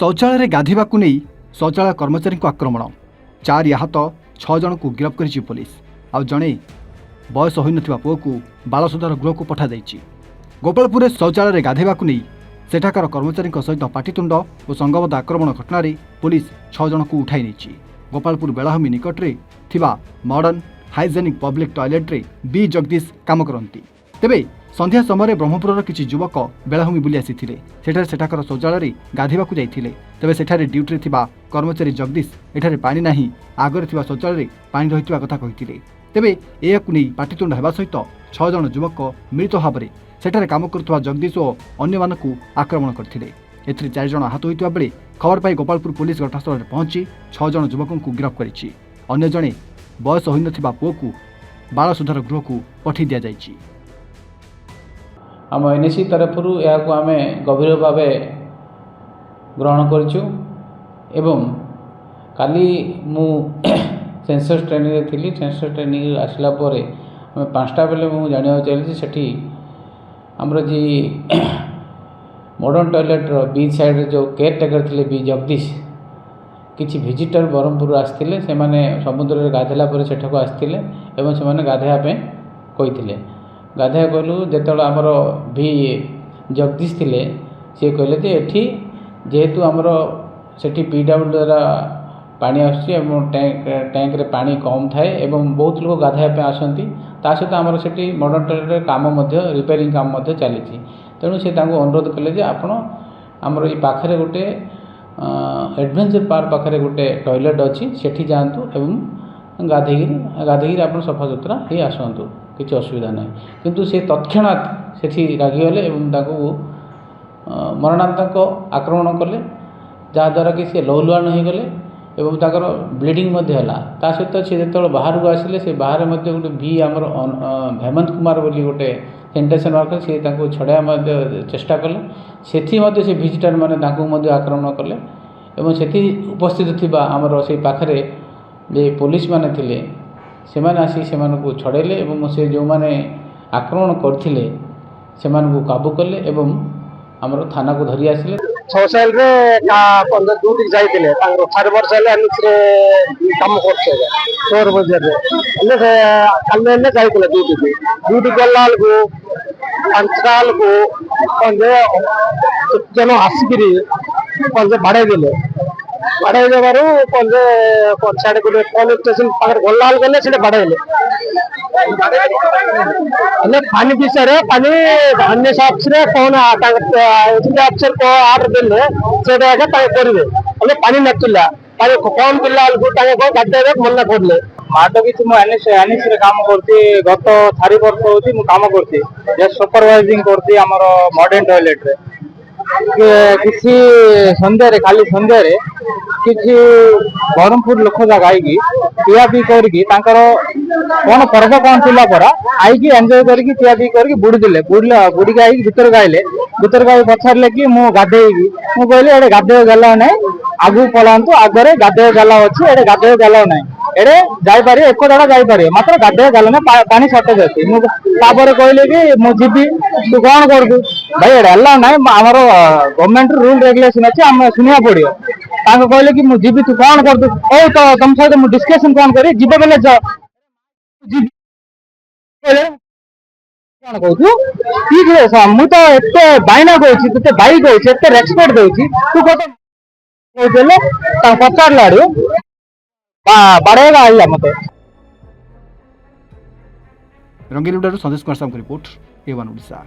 शौचालय गाधोवाक नहीं शौचालय कर्मचारी को आक्रमण 4 आहत 6 जन को गिरफ्त कर पुलिस आउ जड़े बयस हो ना पुओ को बाल सुधार गृह को पठा गोपालपुर शौचालय गाधोवाक नहीं सेठाकार कर्मचारी सहित पाटितुंड और संगबद्ध आक्रमण घटन पुलिस 6 जन को उठाई नहीं गोपालपुर बेलाभूमि निकट में मॉडर्न हाइजेनिक पब्लिक टॉयलेट रे बी जगदीश काम करती तेबे संध्या समय ब्रह्मपुर किसी युवक बेलाभूमि बुली आसी सेठाकर शौचालय गाधोवाक जाते तेज सेठारे ड्यूटी थिबा कर्मचारी जगदीश एठारे पानी नाही आगरे थिबा शौचालय पानी रही कथा कही तेबे यह पाटितुंड होगा सहित 6 जन युवक मिलित भाव में सेठारे काम करुवा जगदीश और अन्य मानकु आक्रमण करथिले। एथिरे 4 जन आहत होइतबा बेले खबर पाई गोपालपुर पुलिस घटनास्थल में पहुंची 6 जन युवकों को गिरफ्त करिछि। अन्य जणे बयस हो नथिबा पुओ को बाल सुधार गृह को पठै दिया जाइछि। आम एनएसी तरफ यह आम गभीर भाव ग्रहण करूँ एवं काली मु सेंसस ट्रेनिंग थी सेंसस ट्रेनिंग आसला आम 5टा बेले मुझे जाना चाहिए सेठी आमर जी मॉडर्न टॉयलेट बीच साइड जो केयर टेकर थे बी जगदीश किसी विजिटर ब्रह्मपुर आसते से समुद्र में गाधेला सेठाक आसते और से गाधेवाई कही गाधे कहलु जो आमर भी जगदीश थे सी कहले एठी जेहेतु आमर सेठी पीडब्ल्यू द्वारा पानी टैंक रे पानी कम थाए एवं बहुत लोग गाधेवाई आसती ता सहित आमर सेठी मॉडर्न टॉयलेट काम रिपेयरिंग काम चली तेणु से अनुरोध कले जे आपण आमर ये पाखे गोटे एडवेंचर पार्क पाखे गोटे टॉयलेट अच्छी सेठी जातु एवं गाधेगी आप सफा सुतरा ही आसतु किसी असुविधा ना किंतु से तत्क्षणात से रागिगले मरणांतक आक्रमण कले जहाद्वारा कि सी लौलुआन हो गले एवं ताकर ब्लीडिंग है सहित सी जो बाहर को आसिले से बाहर गोटे भी आमर हेमंत कुमार बोली गोटे सैनिटेशन वर्कर सी छड़ा चेष्टा कले से विजिटर मैंने आक्रमण कले एवं से उपस्थित थी आमर से पाखे जे पुलिस माने थिले से आसी से छड़ेले एवं से जो मैंने आक्रमण करथिले से काबू कले एवं आमर थाना को धरी आसिले। सोशल रे का 15 ड्यूटी जाइतिले तांगरो 4 वर्ष ले अनुसरे काम करछे 4 बजे रे ले से कल्ले ले जाइतिले ड्यूटी गलाल को अंतराल को पंजे जनो आसिगिरी पंजे बाड़े गेले बाड़े जबारु पंजे पछाडे गुटे पुलिस स्टेशन पाखर गलाल गले से बाड़ेले अने पानी विषय पानी अन्य अफसर कौन अफसर को आर्डर देले से करेंगे अने पानी नथिला पानी कौन पिला गाधे मना करले माट किसी मुझे काम करती गत 4 वर्ष होती मु काम करती सुपरवाइजिंग करती आमर मॉडर्न टॉयलेट रे किसी संध्यारे खाली संध्यारे किसी ब्रह्मपुर लोक जाग आई पिया पी करके कौन पर्व कौन थी परा आई एंजॉय करके पिया पी करके बुड़ीदे बुड़ी आई भीतर गाइले भीतर गाई पचारे कि मुझे गाधेगी मुझे कहली एडे गाधे गला ना आगू पलांतु आगे गाधे गला अच्छी एडे गाधे गला ना एडे जापर एक दाड़ा जापर मात्र गाधे गला ना पानी सर्टेज अच्छी मुझे कहली कि मुझे जीवी तू कौन कर भाई एडे ना आमर गवर्नमेंट रूल रेगुलेशन अच्छे आम शुणा पड़ो कहले कि मुझे जीवी तू कौन कर तो तुम सहित मुझे डिस्कसन कौन करी जीव बेले ठीक है मु तो एते बाइना कहते बाई कहते रेस्पेक्ट दूसरी तू कह पचार लाड़ू बाड़ेगा आई मत रंगीलुडारू संदेश कुमार साहू रिपोर्ट A1 ओडिशा।